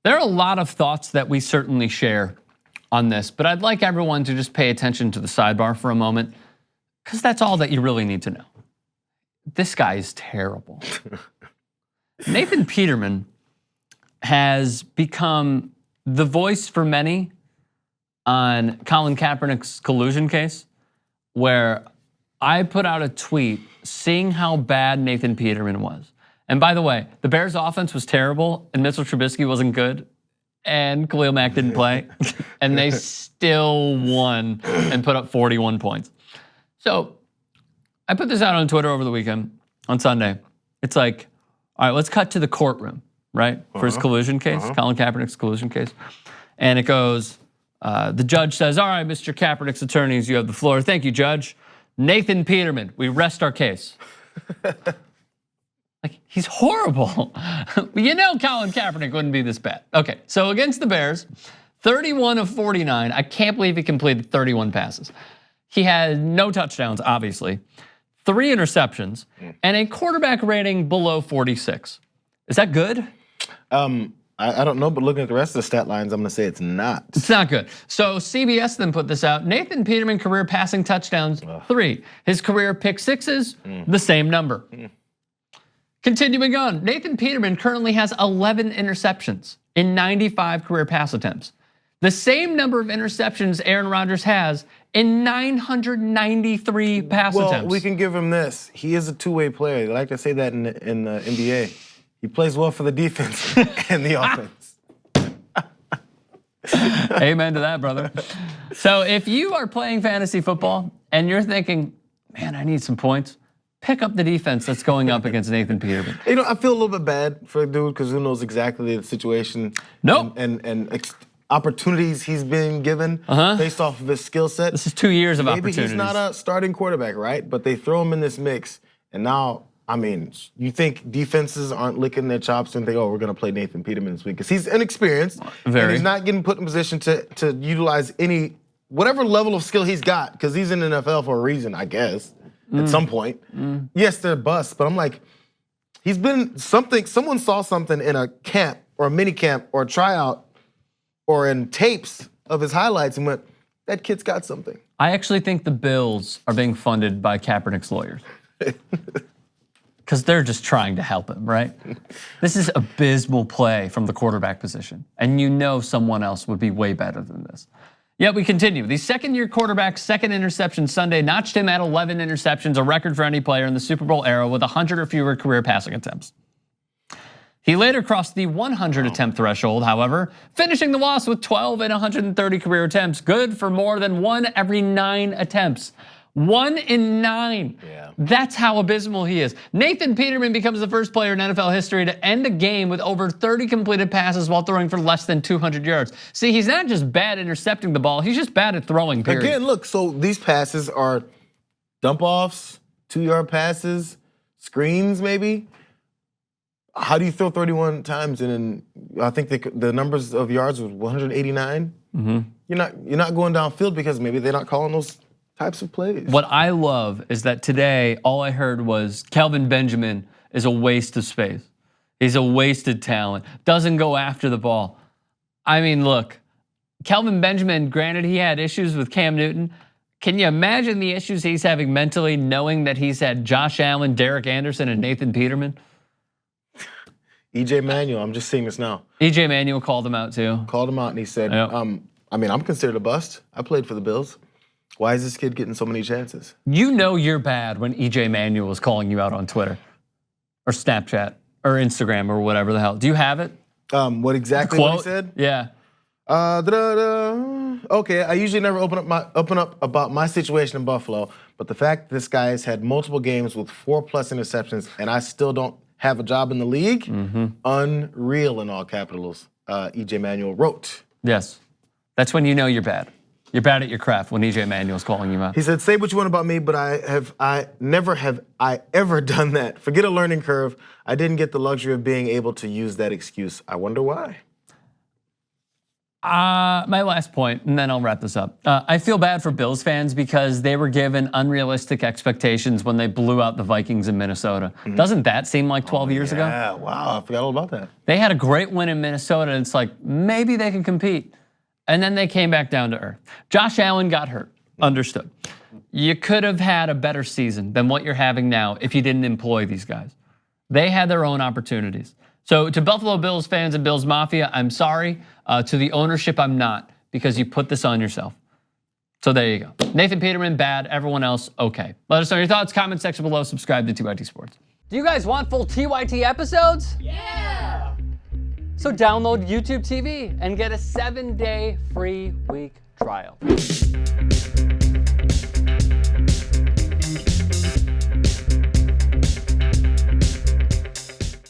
There are a lot of thoughts that we certainly share on this, but I'd like everyone to just pay attention to the sidebar for a moment, because that's all that you really need to know. This guy is terrible. Nathan Peterman has become the voice for many on Colin Kaepernick's collusion case, where I put out a tweet seeing how bad Nathan Peterman was. And by the way, the Bears' offense was terrible, and Mitchell Trubisky wasn't good, and Khalil Mack didn't play, and they still won and put up 41 points. So I put this out on Twitter over the weekend, on Sunday. It's like, all right, let's cut to the courtroom, right, for his collusion case, Colin Kaepernick's collusion case. And it goes, the judge says, all right, Mr. Kaepernick's attorneys, you have the floor. Thank you, Judge. Nathan Peterman, we rest our case. Like, he's horrible. You know Colin Kaepernick wouldn't be this bad. Okay, so against the Bears, 31 of 49. I can't believe he completed 31 passes. He had no touchdowns, obviously, 3 interceptions, and a quarterback rating below 46. Is that good? I don't know, but looking at the rest of the stat lines, I'm going to say it's not. It's not good. So CBS then put this out. Nathan Peterman career passing touchdowns, 3. His career pick sixes, the same number. Continuing on, Nathan Peterman currently has 11 interceptions in 95 career pass attempts. The same number of interceptions Aaron Rodgers has in 993 pass attempts. Well, we can give him this. He is a two-way player. They like to say that in the NBA. He plays well for the defense and the offense. Amen to that, brother. So if you are playing fantasy football and you're thinking, man, I need some points, pick up the defense that's going up against Nathan Peterman. You know, I feel a little bit bad for the dude because who knows exactly the situation and opportunities he's been given based off of his skill set. This is 2 years of opportunities. Maybe he's not a starting quarterback, right? But they throw him in this mix, and now, I mean, you think defenses aren't licking their chops and think, oh, we're going to play Nathan Peterman this week because he's inexperienced and he's not getting put in position to utilize whatever level of skill he's got because he's in the NFL for a reason, I guess, at some point. Yes, they're busts, but I'm like, he's been something, someone saw something in a camp or a mini camp or a tryout or in tapes of his highlights and went, that kid's got something. I actually think the Bills are being funded by Kaepernick's lawyers. Because they're just trying to help him, right? This is abysmal play from the quarterback position. And you know someone else would be way better than this. Yet we continue. The second-year quarterback's second interception Sunday notched him at 11 interceptions, a record for any player in the Super Bowl era with 100 or fewer career passing attempts. He later crossed the 100 attempt threshold, however, finishing the loss with 12 in 130 career attempts, good for more than 1 every 9 attempts. 1 in 9. Yeah. That's how abysmal he is. Nathan Peterman becomes the first player in NFL history to end a game with over 30 completed passes while throwing for less than 200 yards. See, he's not just bad intercepting the ball, he's just bad at throwing, period. Again, look, so these passes are dump-offs, 2-yard passes, screens maybe. How do you throw 31 times? And I think the numbers of yards was 189. You're not going downfield because maybe they're not calling those types of plays. What I love is that today, all I heard was Kelvin Benjamin is a waste of space. He's a wasted talent. Doesn't go after the ball. I mean, look, Kelvin Benjamin, granted he had issues with Cam Newton. Can you imagine the issues he's having mentally knowing that he's had Josh Allen, Derek Anderson, and Nathan Peterman? E.J. Manuel, I'm just seeing this now. E.J. Manuel called him out too. Called him out and he said, I mean, I'm considered a bust. I played for the Bills. Why is this kid getting so many chances? You know you're bad when E.J. Manuel is calling you out on Twitter or Snapchat or Instagram or whatever the hell. Do you have it? What exactly what he said? Yeah. Okay, I usually never open up about my situation in Buffalo, but the fact that this guy has had multiple games with 4+ interceptions and I still don't have a job in the league, unreal in all capitals, E.J. Manuel wrote. Yes, that's when you know you're bad. You're bad at your craft when E.J. Manuel's calling you out. He said, say what you want about me, but I never have ever done that. Forget a learning curve. I didn't get the luxury of being able to use that excuse. I wonder why. My last point, and then I'll wrap this up. I feel bad for Bills fans because they were given unrealistic expectations when they blew out the Vikings in Minnesota. Doesn't that seem like 12 years ago? Yeah, wow, I forgot all about that. They had a great win in Minnesota, and it's like, maybe they can compete. And then they came back down to earth. Josh Allen got hurt. Understood. You could have had a better season than what you're having now if you didn't employ these guys. They had their own opportunities. So to Buffalo Bills fans and Bills Mafia, I'm sorry. To the ownership, I'm not, because you put this on yourself. So there you go. Nathan Peterman, bad. Everyone else, okay. Let us know your thoughts. Comment section below. Subscribe to TYT Sports. Do you guys want full TYT episodes? Yeah! So download YouTube TV and get a 7-day free week trial.